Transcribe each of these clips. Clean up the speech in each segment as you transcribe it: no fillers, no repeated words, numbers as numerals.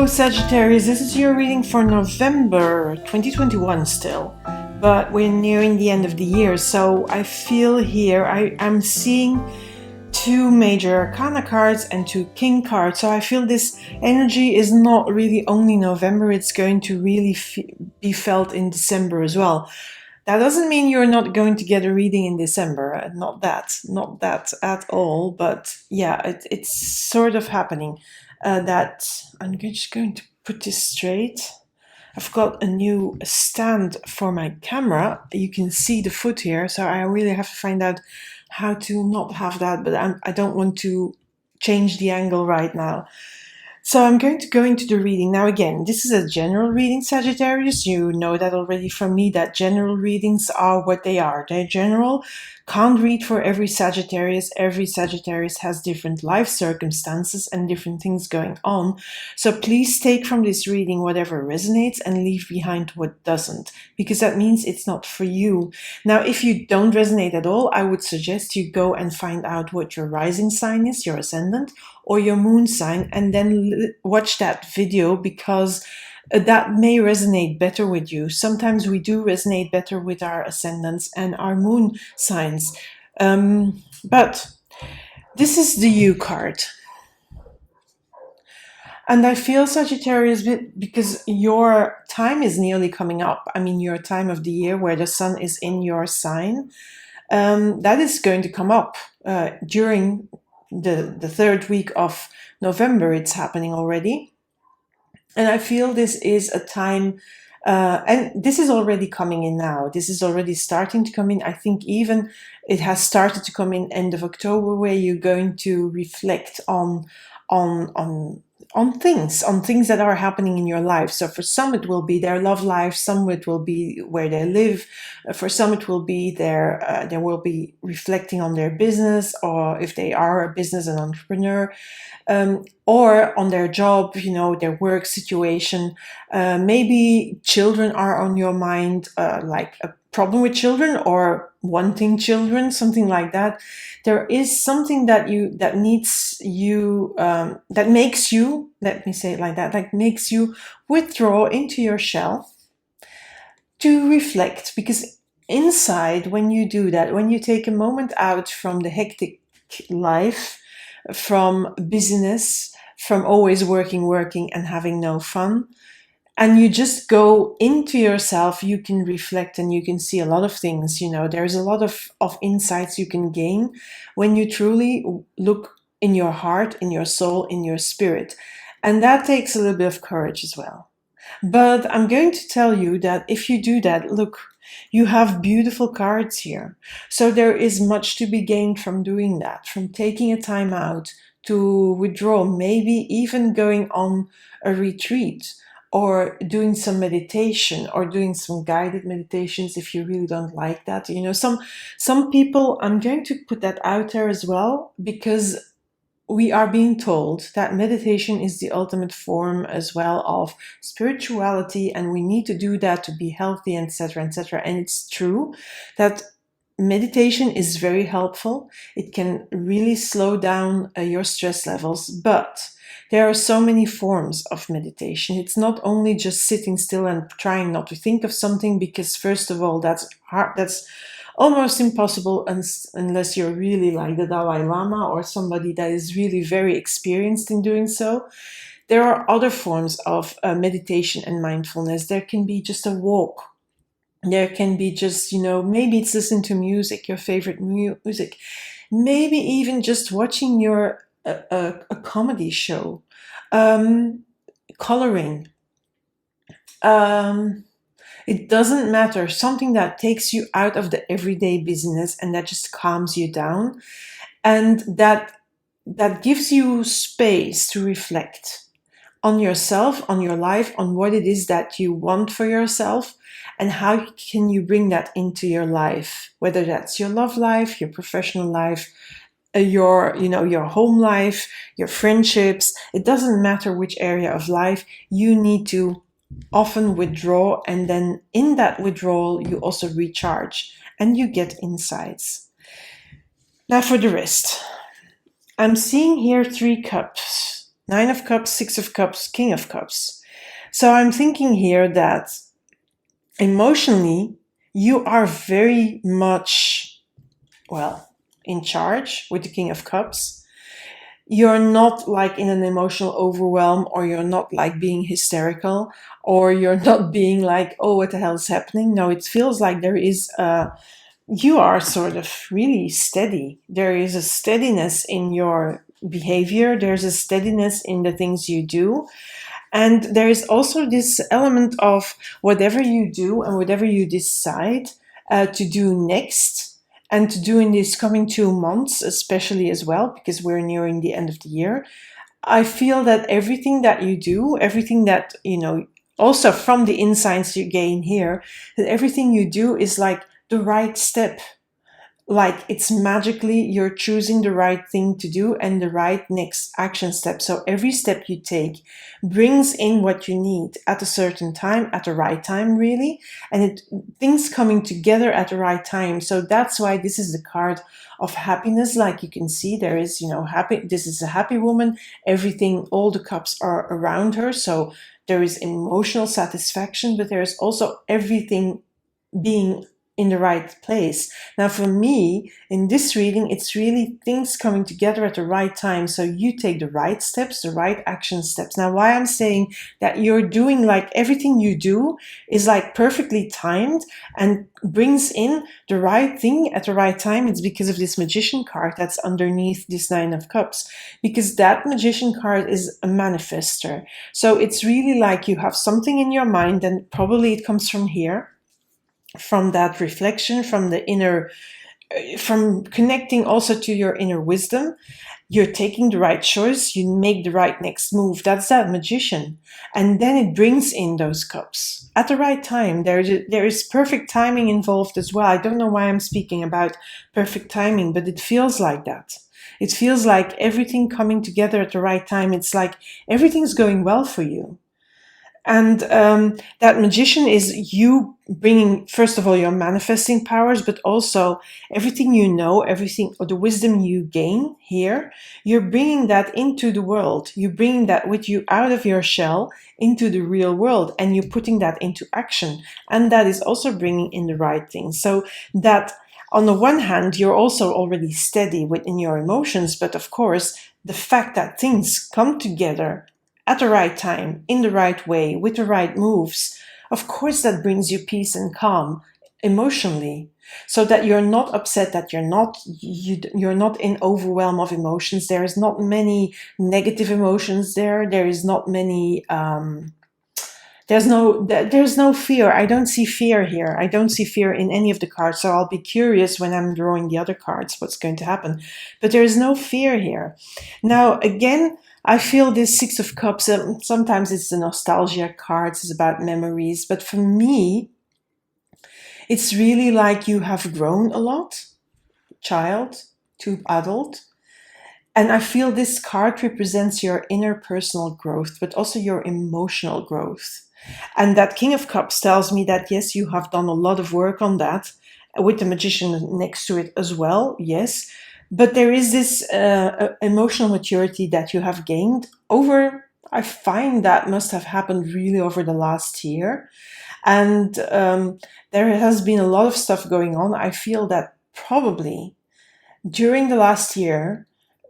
Sagittarius, this is your reading for November 2021 still, but we're nearing the end of the year, so I feel here I'm seeing two major arcana cards and two king cards, so I feel this energy is not really only November, it's going to really be felt in December as well. That doesn't mean you're not going to get a reading in December, not that at all, but yeah, it's sort of happening. That I'm just going to put this straight. I've got a new stand for my camera. You can see the foot here, so I really have to find out how to not have that, but I don't want to change the angle right now. So I'm going to go into the reading. Now again, this is a general reading, Sagittarius. You know that already from me, that general readings are what they are. They're general. Can't read for every Sagittarius. Every Sagittarius has different life circumstances and different things going on. So please take from this reading whatever resonates and leave behind what doesn't, because that means it's not for you. Now, if you don't resonate at all, I would suggest you go and find out what your rising sign is, your ascendant, or your moon sign, and then watch that video, because that may resonate better with you. Sometimes we do resonate better with our ascendants and our moon signs. But this is the U card. And I feel, Sagittarius, because your time is nearly coming up. I mean, your time of the year where the sun is in your sign, that is going to come up during the third week of November. It's happening already. And I feel this is a time, and this is already coming in now. This is already starting to come in. I think even it has started to come in end of October, where you're going to reflect on things that are happening in your life. So for some it will be their love life, some it will be where they live, for some it will be they will be reflecting on their business, or if they are a business and entrepreneur, or on their job, their work situation. Maybe children are on your mind, like a problem with children or wanting children, something like that. There is something that makes you, let me say it like that makes you withdraw into your shell to reflect. Because inside, when you do that, when you take a moment out from the hectic life, from busyness, from always working and having no fun, and you just go into yourself, you can reflect and you can see a lot of things. There's a lot of insights you can gain when you truly look in your heart, in your soul, in your spirit. And that takes a little bit of courage as well. But I'm going to tell you that if you do that, look, you have beautiful cards here. So there is much to be gained from doing that, from taking a time out to withdraw, maybe even going on a retreat, or doing some meditation, or doing some guided meditations if you really don't like that. Some people, I'm going to put that out there as well, because we are being told that meditation is the ultimate form as well of spirituality, and we need to do that to be healthy, etc., etc. And it's true that meditation is very helpful. It can really slow down your stress levels, but there are so many forms of meditation. It's not only just sitting still and trying not to think of something, because first of all, that's hard. That's almost impossible unless you're really like the Dalai Lama or somebody that is really very experienced in doing so. There are other forms of meditation and mindfulness. There can be just a walk. There can be just, maybe it's listening to music, your favorite music. Maybe even just watching a comedy show, coloring. It doesn't matter. Something that takes you out of the everyday business and that just calms you down, and that gives you space to reflect on yourself, on your life, on what it is that you want for yourself, and how can you bring that into your life, whether that's your love life, your professional life, your home life, your friendships. It doesn't matter which area of life. You need to often withdraw, and then in that withdrawal you also recharge and you get insights. Now for the rest, I'm seeing here 3 cups. Nine of Cups, Six of Cups, King of Cups. So I'm thinking here that emotionally, you are very much, well, in charge with the King of Cups. You're not like in an emotional overwhelm, or you're not like being hysterical, or you're not being like, oh, what the hell is happening? No, it feels like there is you are sort of really steady. There is a steadiness in your behavior. There's a steadiness in the things you do. And there is also this element of whatever you do and whatever you decide to do next, and to do in these coming 2 months, especially as well, because we're nearing the end of the year. I feel that everything that you do, everything that, also from the insights you gain here, that everything you do is like the right step. Like it's magically you're choosing the right thing to do and the right next action step. So every step you take brings in what you need at a certain time, at the right time, really. And things coming together at the right time. So that's why this is the card of happiness. Like you can see, there is, happy. This is a happy woman. Everything, all the cups are around her. So there is emotional satisfaction, but there is also everything being in the right place. Now, for me, in this reading, it's really things coming together at the right time. So you take the right steps, the right action steps. Now, why I'm saying that you're doing like everything you do is like perfectly timed and brings in the right thing at the right time. It's because of this Magician card that's underneath this Nine of Cups, because that Magician card is a manifester. So it's really like you have something in your mind, and probably it comes from here, from that reflection, from the inner, from connecting also to your inner wisdom. You're taking the right choice, you make the right next move. That's that Magician. And then it brings in those cups at the right time. There is perfect timing involved as well. I don't know why I'm speaking about perfect timing, but it feels like that. It feels like everything coming together at the right time. It's like everything's going well for you. And that Magician is you bringing, first of all, your manifesting powers, but also everything you know, everything, or the wisdom you gain here, you're bringing that into the world. You're bringing that with you out of your shell into the real world, and you're putting that into action. And that is also bringing in the right things. So that on the one hand, you're also already steady within your emotions, but of course, the fact that things come together at the right time, in the right way, with the right moves, of course that brings you peace and calm emotionally, so that you're not upset, that you're not in overwhelm of emotions. There is not many negative emotions there. There is not many there's no fear. I don't see fear here. I don't see fear in any of the cards. So I'll be curious when I'm drawing the other cards what's going to happen. But there is no fear here. Now, again, I feel this Six of Cups, sometimes it's the nostalgia cards, it's about memories. But for me, it's really like you have grown a lot, child to adult. And I feel this card represents your inner personal growth, but also your emotional growth. And that King of Cups tells me that, yes, you have done a lot of work on that, with the Magician next to it as well, yes. But there is this emotional maturity that you have gained over, I find that must have happened really over the last year. And there has been a lot of stuff going on. I feel that probably during the last year,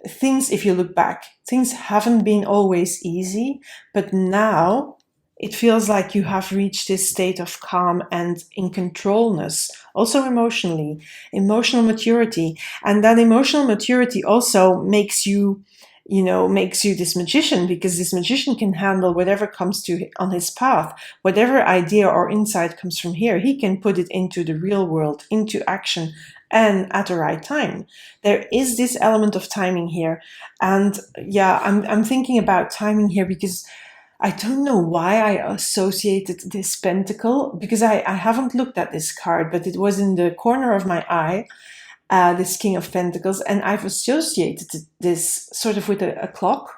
things, if you look back, things haven't been always easy, but now it feels like you have reached this state of calm and in controlness, also emotionally, emotional maturity. And that emotional maturity also makes you this Magician, because this Magician can handle whatever comes to on his path, whatever idea or insight comes from here, he can put it into the real world, into action, and at the right time. There is this element of timing here. And yeah, I'm thinking about timing here because I don't know why I associated this pentacle, because I haven't looked at this card, but it was in the corner of my eye, this King of Pentacles, and I've associated this sort of with a clock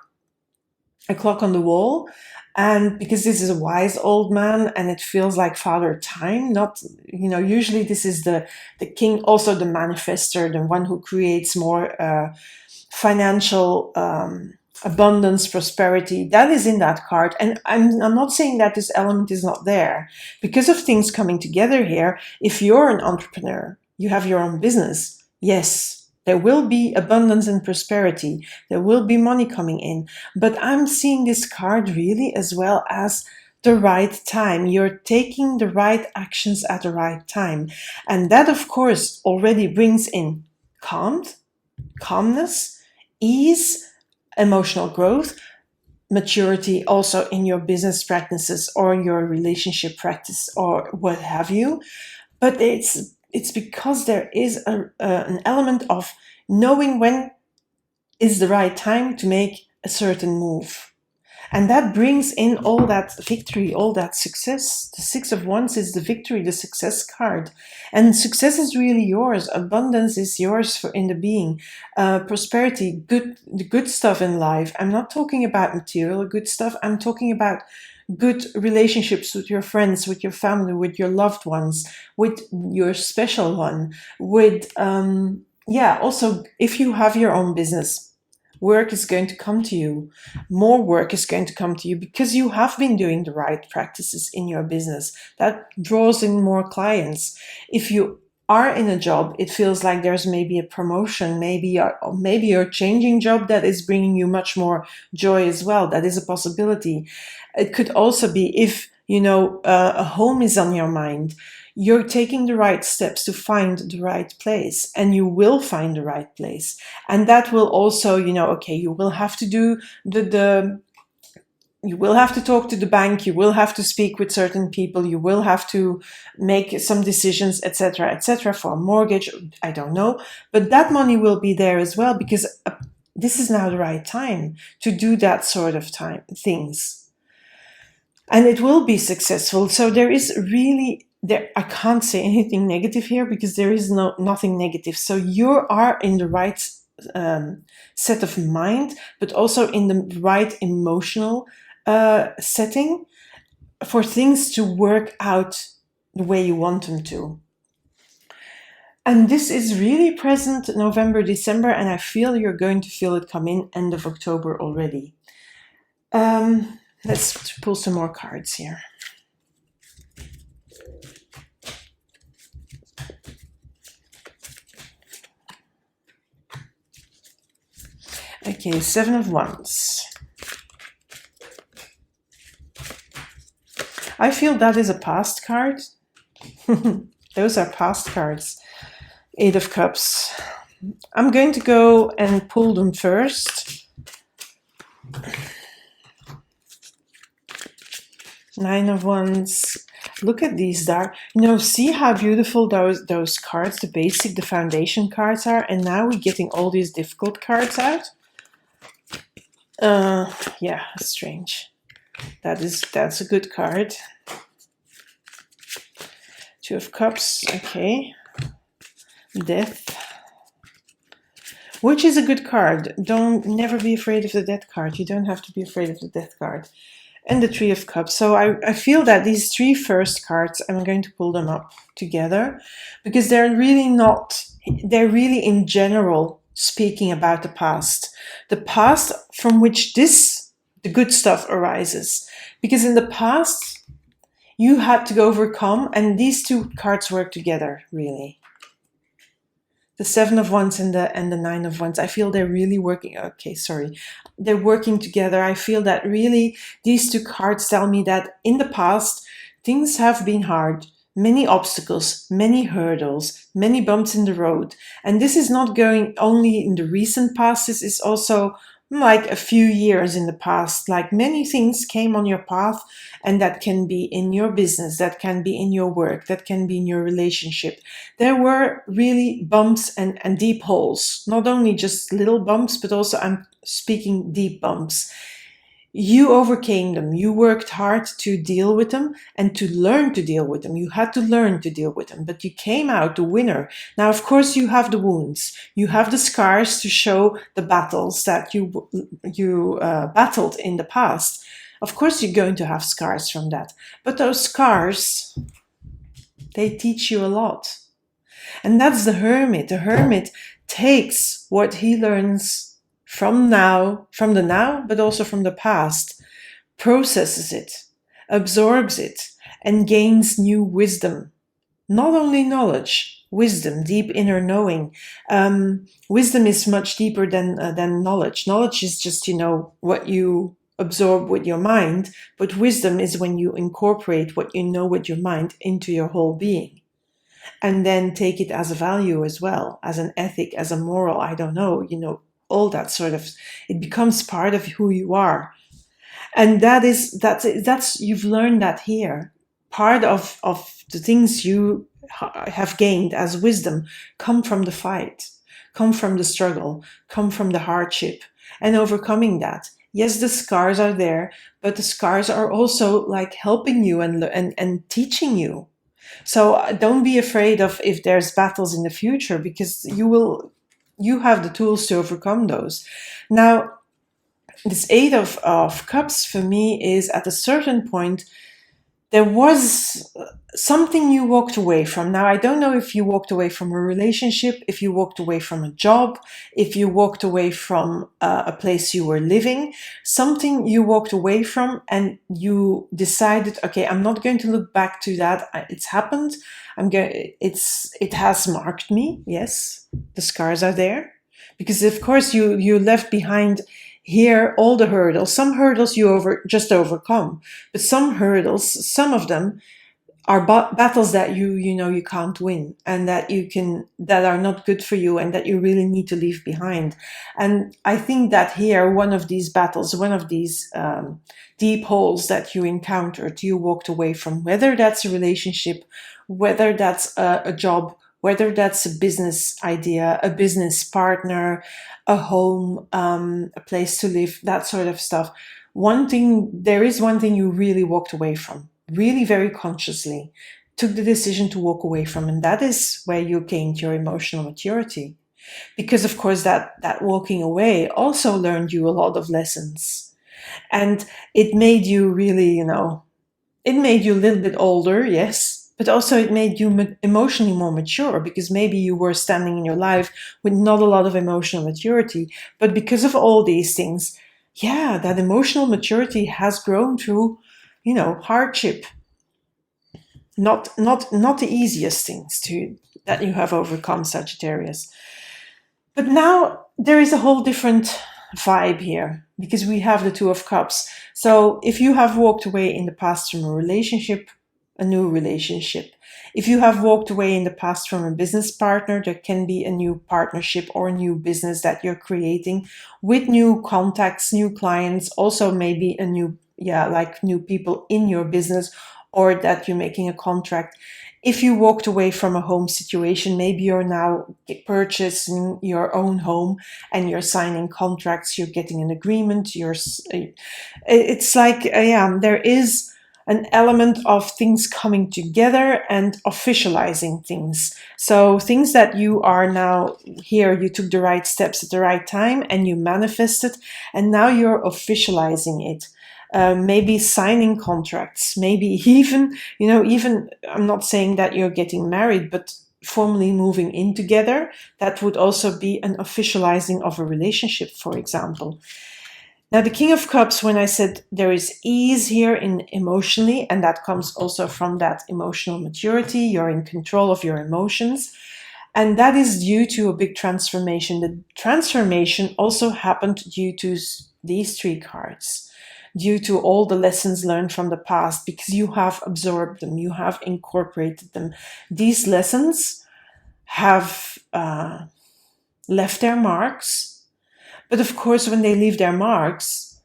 on the wall. And because this is a wise old man and it feels like Father Time, not, usually this is the king, also the manifester, the one who creates more financial abundance, prosperity, that is in that card. And I'm not saying that this element is not there. Because of things coming together here, if you're an entrepreneur, you have your own business, yes, there will be abundance and prosperity. There will be money coming in. But I'm seeing this card really as well as the right time. You're taking the right actions at the right time. And that, of course, already brings in calmness, ease, emotional growth, maturity also in your business practices or your relationship practice or what have you. But it's because there is an element of knowing when is the right time to make a certain move. And that brings in all that victory, all that success. The Six of Wands is the victory, the success card. And success is really yours. Abundance is yours in the being. Prosperity, the good stuff in life. I'm not talking about material good stuff. I'm talking about good relationships with your friends, with your family, with your loved ones, with your special one, with, also if you have your own business, work is going to come to you. More work is going to come to you because you have been doing the right practices in your business. That draws in more clients. If you are in a job, it feels like there's maybe a promotion, maybe you're changing job that is bringing you much more joy as well. That is a possibility. It could also be if, a home is on your mind. You're taking the right steps to find the right place, and you will find the right place. And that will also, you will have to do you will have to talk to the bank, you will have to speak with certain people, you will have to make some decisions, etc., for a mortgage, I don't know. But that money will be there as well because this is now the right time to do that sort of things. And it will be successful. So there is really I can't say anything negative here because there is nothing negative. So you are in the right set of mind, but also in the right emotional setting for things to work out the way you want them to. And this is really present November, December, and I feel you're going to feel it come in end of October already. Let's pull some more cards here. Okay, Seven of Wands. I feel that is a past card. Those are past cards. Eight of Cups. I'm going to go and pull them first. Nine of Wands. Look at these dark. See how beautiful those cards, the foundation cards are, and now we're getting all these difficult cards out. Yeah, strange. That's a good card. Two of Cups, okay. Death, which is a good card. Never be afraid of the Death card. You don't have to be afraid of the Death card. And the Three of Cups. So I feel that these three first cards, I'm going to pull them up together because they're really in general speaking about the past from which the good stuff arises. Because in the past, you had to overcome, and these two cards work together, really. The Seven of Wands and the Nine of Wands, I feel they're really working. Okay, sorry. They're working together. I feel that really these two cards tell me that in the past, things have been hard. Many obstacles, many hurdles, many bumps in the road. And this is not going only in the recent past. This is also like a few years in the past. Like many things came on your path, and that can be in your business, that can be in your work, that can be in your relationship. There were really bumps and deep holes, not only just little bumps, but also I'm speaking deep bumps. You overcame them. You worked hard to deal with them and to learn to deal with them. You had to learn to deal with them, but you came out the winner. Now, of course, you have the wounds. You have the scars to show the battles that you battled in the past. Of course, you're going to have scars from that. But those scars, they teach you a lot. And that's the hermit. The hermit takes what he learns from the now, but also from the past, processes it, absorbs it, and gains new wisdom. Not only knowledge, wisdom, deep inner knowing. Wisdom is much deeper than knowledge. Knowledge is just, what you absorb with your mind, but wisdom is when you incorporate what you know with your mind into your whole being. And then take it as a value as well, as an ethic, as a moral, I don't know, all that sort of, it becomes part of who you are. And that's you've learned that here. Part of the things you have gained as wisdom come from the fight, come from the struggle, come from the hardship, and overcoming that. Yes, the scars are there, but the scars are also like helping you and teaching you. So don't be afraid of if there's battles in the future, because you have the tools to overcome those. Now, this Eight of Cups for me is at a certain point, there was something you walked away from. Now, I don't know if you walked away from a relationship, if you walked away from a job, if you walked away from a place you were living, something you walked away from and you decided, okay, I'm not going to look back to that. It's happened. It has marked me. Yes, the scars are there. Because of course you left behind here all the hurdles. Some hurdles you just overcome, but some of them are battles that you can't win, and that are not good for you, and that you really need to leave behind. And I think that here, one of these battles, one of these deep holes that you encountered, you walked away from, whether that's a relationship, whether that's a job, whether that's a business idea, a business partner, a home, a place to live, that sort of stuff. There is one thing you really walked away from, really very consciously, took the decision to walk away from, and that is where you gained your emotional maturity. Because of course that walking away also learned you a lot of lessons. And it made you really, it made you a little bit older, yes, but also it made you emotionally more mature, because maybe you were standing in your life with not a lot of emotional maturity. But because of all these things, yeah, that emotional maturity has grown through, hardship. Not the easiest things that you have overcome, Sagittarius. But now there is a whole different vibe here, because we have the Two of Cups. So if you have walked away in the past from a relationship, a new relationship. If you have walked away in the past from a business partner, there can be a new partnership or a new business that you're creating with new contacts, new clients, also maybe new people in your business, or that you're making a contract. If you walked away from a home situation, maybe you're now purchasing your own home and you're signing contracts, you're getting an agreement, it's like, there is an element of things coming together and officializing things. So things that you are now here, you took the right steps at the right time and you manifested, and now you're officializing it. Maybe signing contracts, maybe even, I'm not saying that you're getting married, but formally moving in together. That would also be an officializing of a relationship, for example. Now, the King of Cups, when I said there is ease here emotionally, and that comes also from that emotional maturity, you're in control of your emotions, and that is due to a big transformation. The transformation also happened due to these three cards, due to all the lessons learned from the past, because you have absorbed them, you have incorporated them. These lessons have left their marks. But of course, when they leave their marks,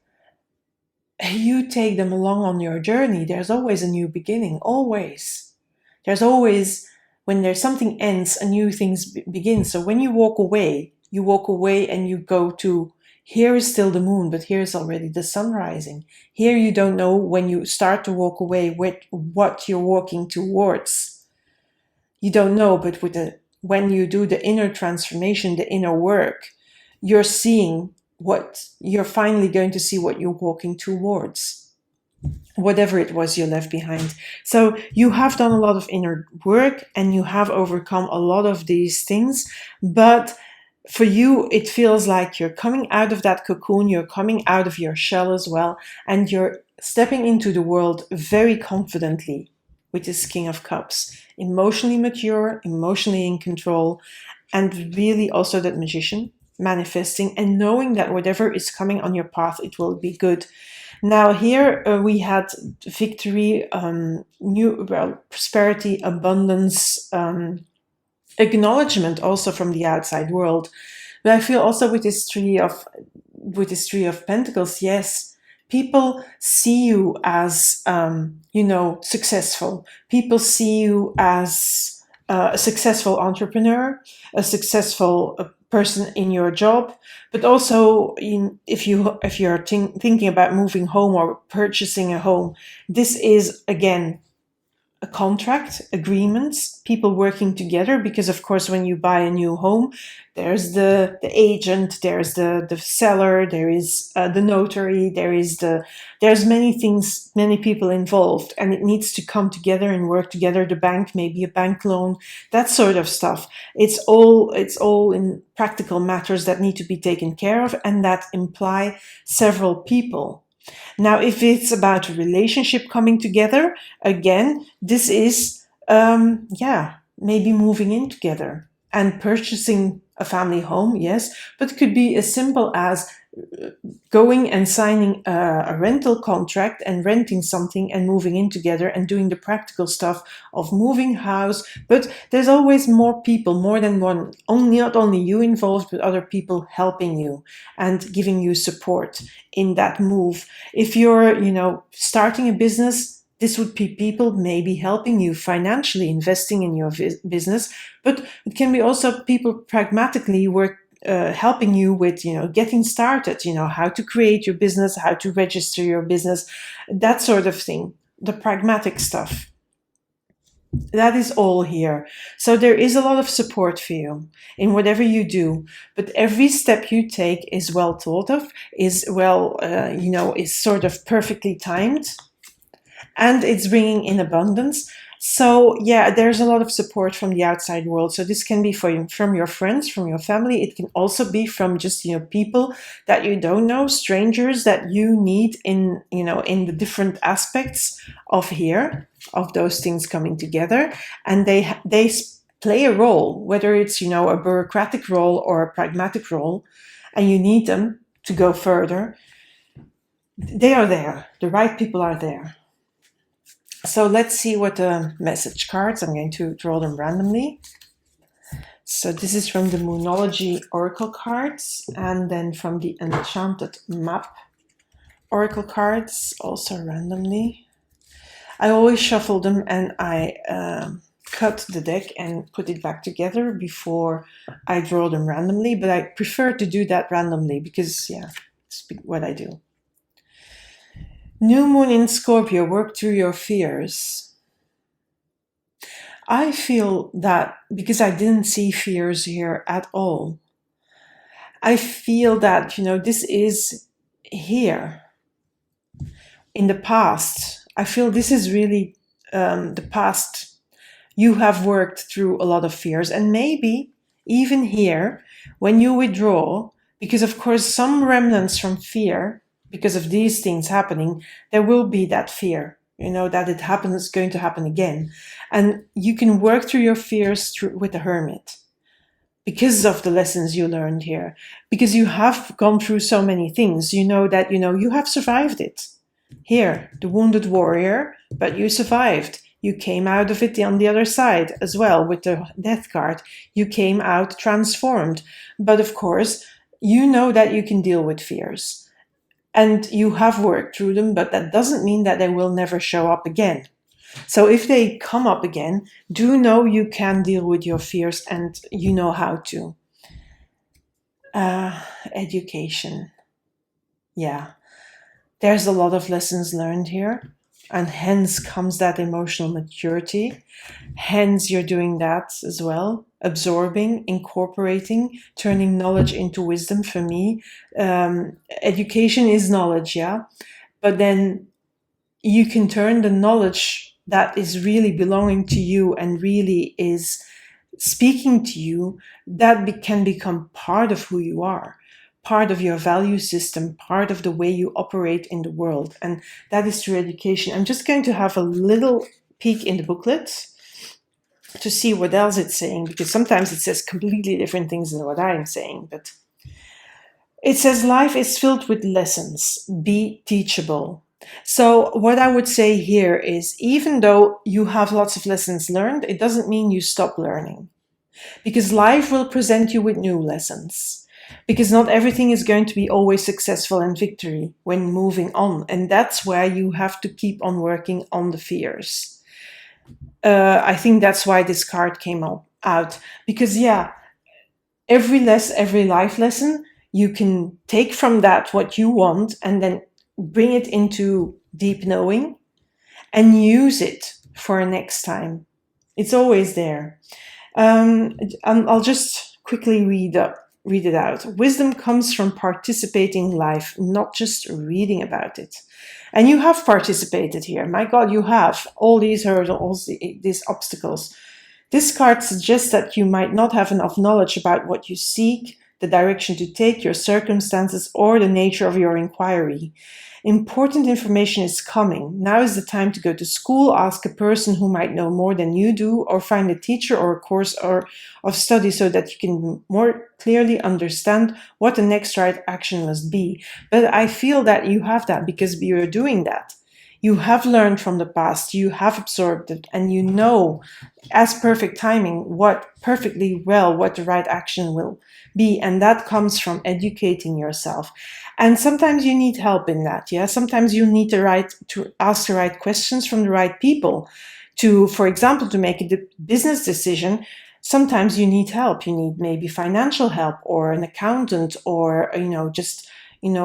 you take them along on your journey. There's always a new beginning, always. There's always, when there's something ends, a new thing begins. So when you walk away and you go to, here is still the moon, but here's already the sun rising. Here you don't know when you start to walk away what you're walking towards. You don't know, but when you do the inner transformation, the inner work, you're finally going to see what you're walking towards, whatever it was you left behind. So you have done a lot of inner work and you have overcome a lot of these things, but For you, it feels like you're coming out of that cocoon, you're coming out of your shell as well, and you're stepping into the world very confidently with this King of Cups. Emotionally mature, emotionally in control, and really also that Magician, manifesting and knowing that whatever is coming on your path, it will be good. Now here we had victory, prosperity, abundance, acknowledgement also from the outside world. But I feel also with this Three of Pentacles, yes, people see you as successful. People see you as a successful entrepreneur, a successful person in your job, but also if you're thinking about moving home or purchasing a home, this is again a contract, agreements, people working together, because of course when you buy a new home, there's the agent, there's the seller, there is the notary, there's many things, many people involved, and it needs to come together and work together. The bank, maybe a bank loan, that sort of stuff. It's all in practical matters that need to be taken care of, and that imply several people. Now, if it's about a relationship coming together, again, this is, maybe moving in together and purchasing a family home, yes, but it could be as simple as going and signing a rental contract and renting something and moving in together and doing the practical stuff of moving house. But there's always more people, more than one, not only you involved, but other people helping you and giving you support in that move. If you're, starting a business, this would be people maybe helping you financially, investing in your business, but it can be also people pragmatically helping you with, getting started, how to create your business, how to register your business, that sort of thing, the pragmatic stuff. That is all here. So there is a lot of support for you in whatever you do, but every step you take is well thought of, is is sort of perfectly timed, and it's bringing in abundance. So yeah, there's a lot of support from the outside world. So this can be from your friends, from your family. It can also be from just, people that you don't know, strangers that you need in the different aspects of those things coming together. And they play a role, whether it's, a bureaucratic role or a pragmatic role, and you need them to go further. They are there. The right people are there. So let's see what the message cards, I'm going to draw them randomly. So this is from the Moonology Oracle cards, and then from the Enchanted Map Oracle cards, also randomly. I always shuffle them and I cut the deck and put it back together before I draw them randomly, but I prefer to do that randomly because, it's what I do. New Moon in Scorpio, work through your fears. I feel that because I didn't see fears here at all, I feel that, this is here in the past. I feel this is really the past. You have worked through a lot of fears, and maybe even here, when you withdraw, because of course some remnants from fear, because of these things happening, there will be that fear, that it's going to happen again. And you can work through your fears with the Hermit because of the lessons you learned here, because you have gone through so many things. You know that, you have survived it. Here, the Wounded Warrior, but you survived. You came out of it on the other side as well with the Death card. You came out transformed. But of course, you know that you can deal with fears. And you have worked through them, but that doesn't mean that they will never show up again. So if they come up again, do know you can deal with your fears and you know how to. Education. Yeah. There's a lot of lessons learned here. And hence comes that emotional maturity. Hence you're doing that as well. Absorbing, incorporating, turning knowledge into wisdom. For me, education is knowledge, yeah? But then you can turn the knowledge that is really belonging to you and really is speaking to you, that can become part of who you are, part of your value system, part of the way you operate in the world. And that is through education. I'm just going to have a little peek in the booklet to see what else it's saying, because sometimes it says completely different things than what I am saying. But it says life is filled with lessons. Be teachable. So what I would say here is, even though you have lots of lessons learned, it doesn't mean you stop learning, because life will present you with new lessons, because not everything is going to be always successful and victory when moving on. And that's where you have to keep on working on the fears. I think that's why this card came out, because every life lesson, you can take from that what you want and then bring it into deep knowing and use it for next time. It's always there. I'll just quickly read it out. Wisdom comes from participating in life, not just reading about it. And you have participated here. My God, you have all these hurdles, these obstacles. This card suggests that you might not have enough knowledge about what you seek, the direction to take, your circumstances, or the nature of your inquiry. Important information is coming. Now is the time to go to school, ask a person who might know more than you do, or find a teacher or a course of study so that you can more clearly understand what the next right action must be. But I feel that you have that because you're doing that. You have learned from the past, you have absorbed it, and you know as perfect timing what the right action will be. And that comes from educating yourself. And sometimes you need help in that. Sometimes you need to ask the right questions from the right people. For example, to make a business decision, sometimes you need help. You need maybe financial help or an accountant, or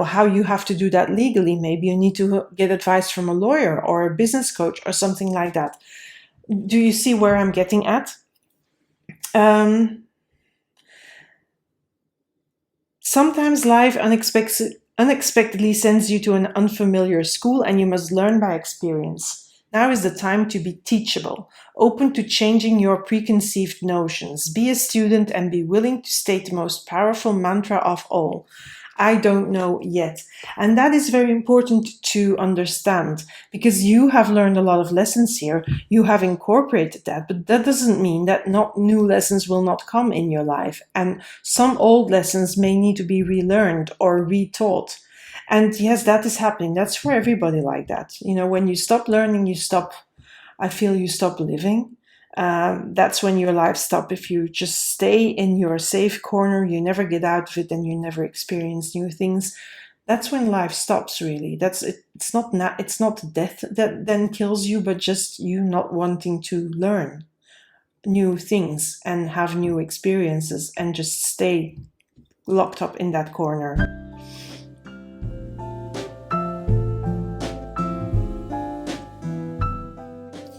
how you have to do that legally. Maybe you need to get advice from a lawyer or a business coach or something like that. Do you see where I'm getting at? Sometimes life unexpectedly sends you to an unfamiliar school, and you must learn by experience. Now is the time to be teachable, open to changing your preconceived notions. Be a student and be willing to state the most powerful mantra of all: I don't know yet. And that is very important to understand, because you have learned a lot of lessons here. You have incorporated that, but that doesn't mean that not new lessons will not come in your life. And some old lessons may need to be relearned or retaught. And yes, that is happening. That's for everybody like that. When you stop learning, I feel you stop living. That's when your life stops. If you just stay in your safe corner, you never get out of it, and you never experience new things. That's when life stops, really. It's not death that then kills you, but just you not wanting to learn new things and have new experiences and just stay locked up in that corner.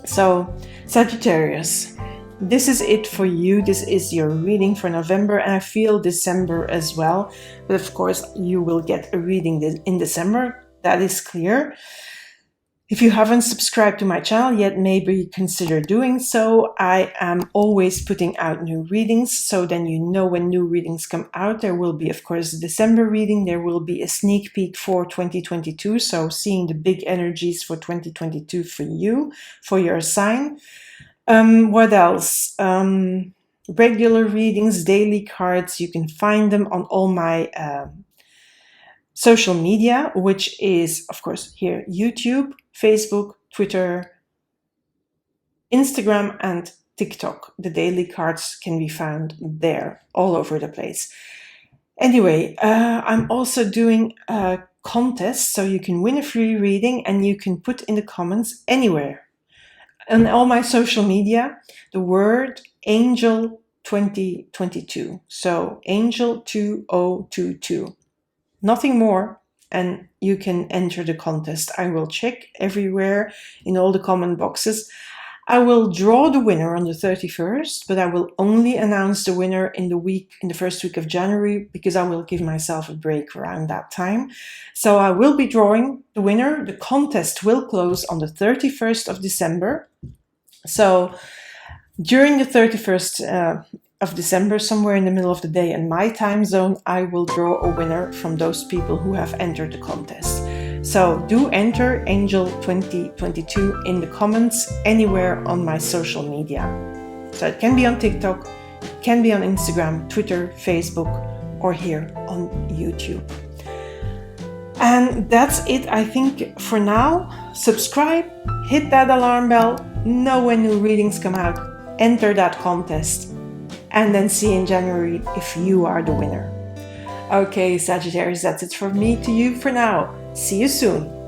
So, Sagittarius, this is it for you. This is your reading for November, and I feel December as well. But of course, you will get a reading in December. That is clear. If you haven't subscribed to my channel yet, maybe consider doing so. I am always putting out new readings, so then you know when new readings come out. There will be, of course, a December reading. There will be a sneak peek for 2022, so seeing the big energies for 2022 for you, for your sign. What else? Regular readings, daily cards. You can find them on all my social media, which is, of course, here: YouTube, Facebook, Twitter, Instagram, and TikTok. The daily cards can be found there, all over the place. Anyway, I'm also doing a contest, so you can win a free reading, and you can put in the comments anywhere on all my social media the word Angel 2022. So Angel 2022. Nothing more, and you can enter the contest. I will check everywhere in all the comment boxes. I will draw the winner on the 31st, but I will only announce the winner in the first week of January, because I will give myself a break around that time. So I will be drawing the winner. The contest will close on the 31st of December. So During the 31st of December, somewhere in the middle of the day in my time zone, I will draw a winner from those people who have entered the contest. So do enter Angel 2022 in the comments anywhere on my social media. So it can be on TikTok, it can be on Instagram, Twitter, Facebook, or here on YouTube. And that's it, I think, for now. Subscribe, hit that alarm bell, know when new readings come out, enter that contest, and then see in January if you are the winner. Okay, Sagittarius, that's it from me to you for now. See you soon.